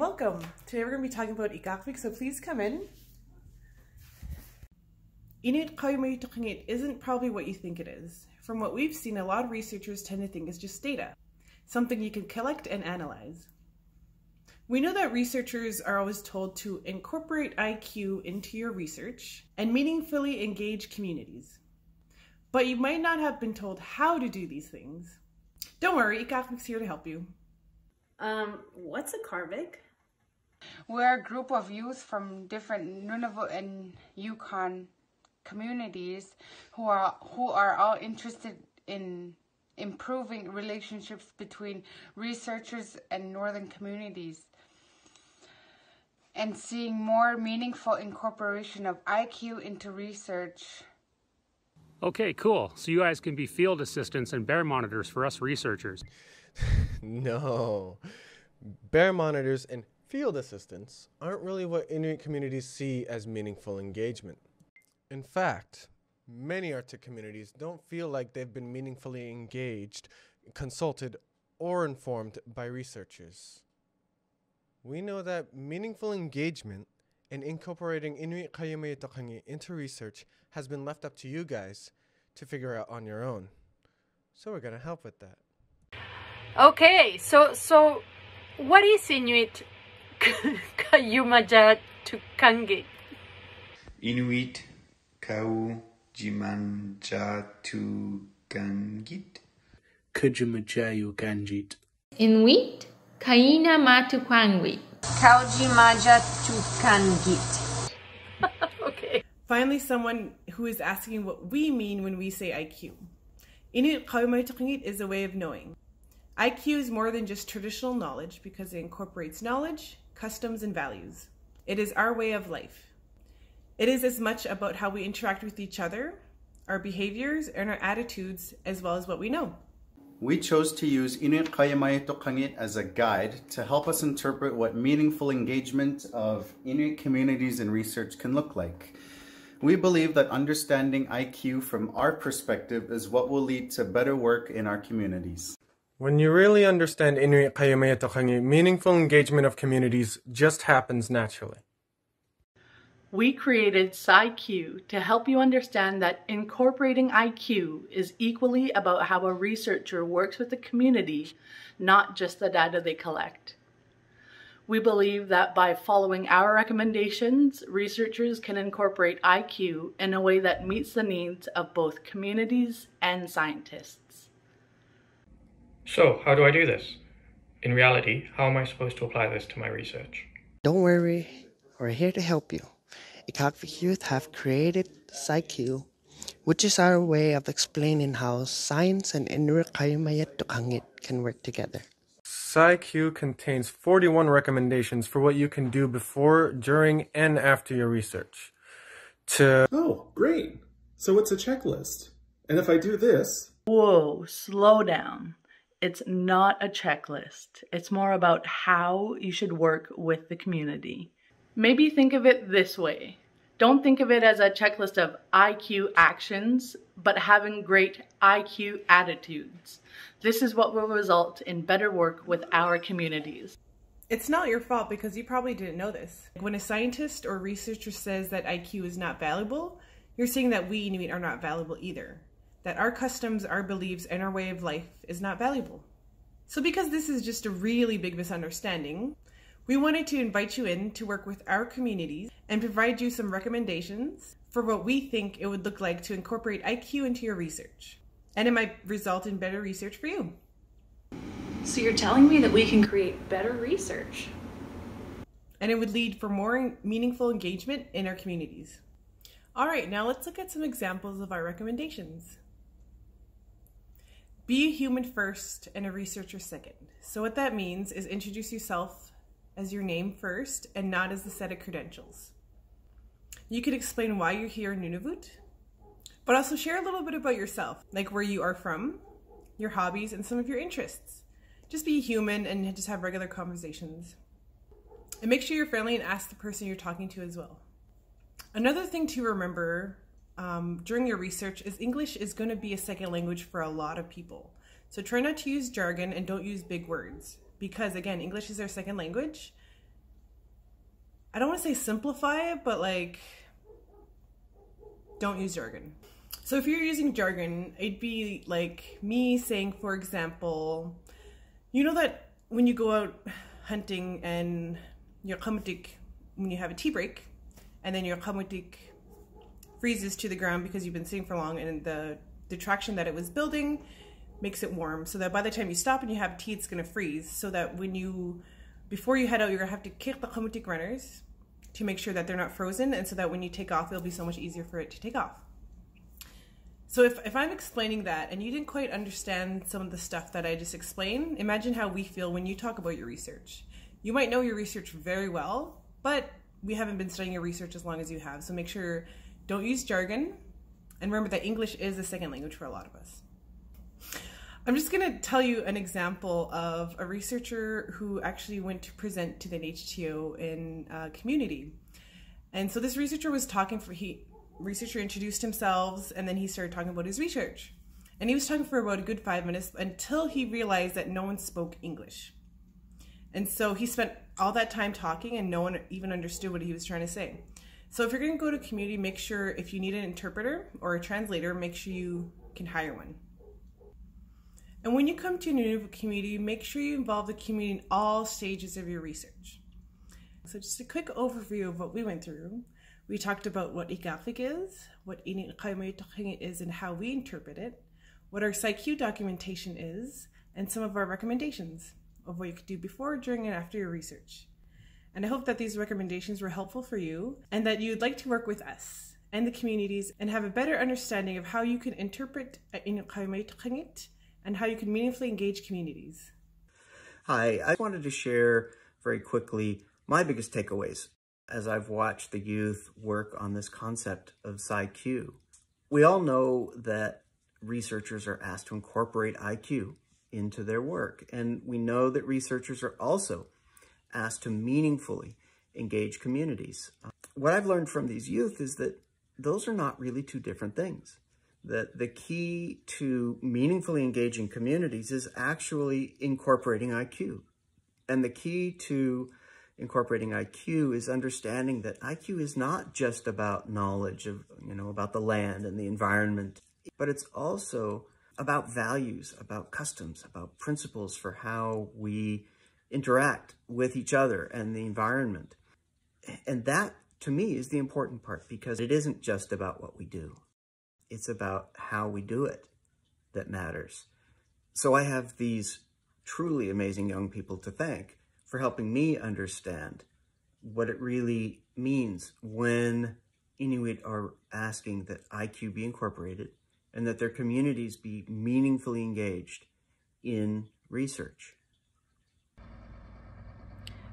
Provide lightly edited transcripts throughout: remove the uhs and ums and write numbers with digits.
welcome. Today we're going to be talking about Ikaarvik, so please come in. Inuit Qaujimajatuqangit isn't probably what you think it is. From what we've seen, a lot of researchers tend to think it's just data, something you can collect and analyze. We know that researchers are always told to incorporate IQ into your research and meaningfully engage communities. But you might not have been told how to do these things. Don't worry, Ikaarvik's here to help you. What's Ikaarvik? We're a group of youth from different Nunavut and Yukon communities who are all interested in improving relationships between researchers and northern communities and seeing more meaningful incorporation of IQ into research. Okay, cool. So you guys can be field assistants and bear monitors for us researchers. No. Bear monitors and field assistants aren't really what Inuit communities see as meaningful engagement. In fact, many Arctic communities don't feel like they've been meaningfully engaged, consulted, or informed by researchers. We know that meaningful engagement and incorporating Inuit Qaujimajatuqangit into research has been left up to you guys to figure out on your own. So we're going to help with that. Okay, so what is Inuit Qaujimajatuqangit? Inuit Qaujimajatuqangit. Qaujimajatuqangit. Inuit Qaujimajatuqangit. Qaujimajatuqangit. Okay. Finally, someone who is asking what we mean when we say IQ. Inuit Qaujimajatuqangit is a way of knowing. IQ is more than just traditional knowledge because it incorporates knowledge, customs, and values. It is our way of life. It is as much about how we interact with each other, our behaviors, and our attitudes, as well as what we know. We chose to use Inuit Qaujimajatuqangit as a guide to help us interpret what meaningful engagement of Inuit communities and research can look like. We believe that understanding IQ from our perspective is what will lead to better work in our communities. When you really understand Inuit Qaujimajatuqangit, meaningful engagement of communities just happens naturally. We created ScIQ to help you understand that incorporating IQ is equally about how a researcher works with the community, not just the data they collect. We believe that by following our recommendations, researchers can incorporate IQ in a way that meets the needs of both communities and scientists. So, how do I do this? In reality, how am I supposed to apply this to my research? Don't worry, we're here to help you. Ikaarvik youth have created ScIQ, which is our way of explaining how science and Inuit Qaujimajatuqangit can work together. ScIQ contains 41 recommendations for what you can do before, during, and after your research. Oh, great! So it's a checklist. And if I do this... Whoa, slow down. It's not a checklist. It's more about how you should work with the community. Maybe think of it this way. Don't think of it as a checklist of IQ actions, but having great IQ attitudes. This is what will result in better work with our communities. It's not your fault because you probably didn't know this. When a scientist or researcher says that IQ is not valuable, you're saying that we Inuit are not valuable either. That our customs, our beliefs, and our way of life is not valuable. So because this is just a really big misunderstanding, we wanted to invite you in to work with our communities and provide you some recommendations for what we think it would look like to incorporate IQ into your research. And it might result in better research for you. So you're telling me that we can create better research? And it would lead for more meaningful engagement in our communities. All right, now let's look at some examples of our recommendations. Be a human first and a researcher second. So what that means is introduce yourself as your name first and not as a set of credentials. You could explain why you're here in Nunavut, but also share a little bit about yourself, like where you are from, your hobbies, and some of your interests. Just be human and just have regular conversations. And make sure you're friendly and ask the person you're talking to as well. Another thing to remember during your research is English is going to be a second language for a lot of people. So try not to use jargon and don't use big words because, again, English is our second language I don't want to say simplify it, but like, don't use jargon. So if you're using jargon, it'd be like me saying, for example, you know that when you go out hunting and your qamutik, when you have a tea break, and then your qamutik freezes to the ground because you've been sitting for long, and the traction that it was building makes it warm, so that by the time you stop and you have tea, it's going to freeze, so that when you, before you head out, you're going to have to kick the qamutik runners to make sure that they're not frozen, and so that when you take off, it'll be so much easier for it to take off. So if I'm explaining that and you didn't quite understand some of the stuff that I just explained, imagine how we feel when you talk about your research. You might know your research very well, but we haven't been studying your research as long as you have, so make sure don't use jargon, and remember that English is a second language for a lot of us. I'm just going to tell you an example of a researcher who actually went to present to the NHTO in a community. And so this researcher was talking researcher introduced himself, and then he started talking about his research. And he was talking for about a good 5 minutes until he realized that no one spoke English. And so he spent all that time talking and no one even understood what he was trying to say. So if you're going to go to a community, make sure if you need an interpreter or a translator, make sure you can hire one. And when you come to a Nunavut community, make sure you involve the community in all stages of your research. So just a quick overview of what we went through. We talked about what Ikaarvik is, what Inuit Qaujimajatuqangit is and how we interpret it, what our ScIQ documentation is, and some of our recommendations of what you could do before, during, and after your research. And I hope that these recommendations were helpful for you and that you'd like to work with us and the communities and have a better understanding of how you can interpret Inuit Qaujimajatuqangit and how you can meaningfully engage communities. Hi, I wanted to share very quickly my biggest takeaways as I've watched the youth work on this concept of ScIQ. We all know that researchers are asked to incorporate IQ into their work, and we know that researchers are also asked to meaningfully engage communities. What I've learned from these youth is that those are not really two different things. That the key to meaningfully engaging communities is actually incorporating IQ. And the key to incorporating IQ is understanding that IQ is not just about knowledge of, about the land and the environment, but it's also about values, about customs, about principles for how we interact with each other and the environment. And that, to me, is the important part, because it isn't just about what we do. It's about how we do it that matters. So I have these truly amazing young people to thank for helping me understand what it really means when Inuit are asking that IQ be incorporated and that their communities be meaningfully engaged in research.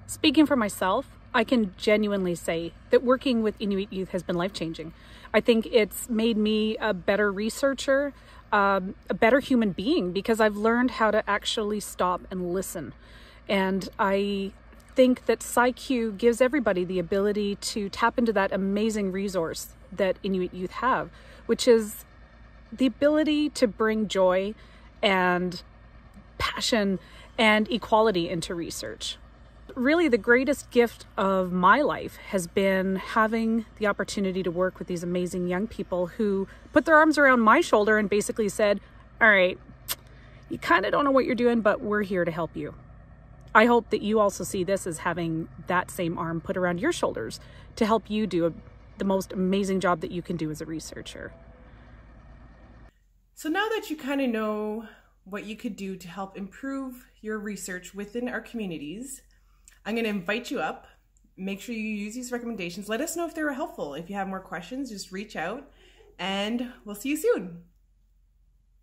Speaking for myself, I can genuinely say that working with Inuit youth has been life-changing. I think it's made me a better researcher, a better human being, because I've learned how to actually stop and listen. And I think that ScIQ gives everybody the ability to tap into that amazing resource that Inuit youth have, which is the ability to bring joy and passion and equality into research. Really, the greatest gift of my life has been having the opportunity to work with these amazing young people who put their arms around my shoulder and basically said, all right, you kind of don't know what you're doing, but we're here to help you. I hope that you also see this as having that same arm put around your shoulders to help you do the most amazing job that you can do as a researcher. So now that you kind of know what you could do to help improve your research within our communities, I'm going to invite you up. Make sure you use these recommendations. Let us know if they were helpful. If you have more questions, just reach out, and we'll see you soon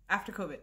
after COVID.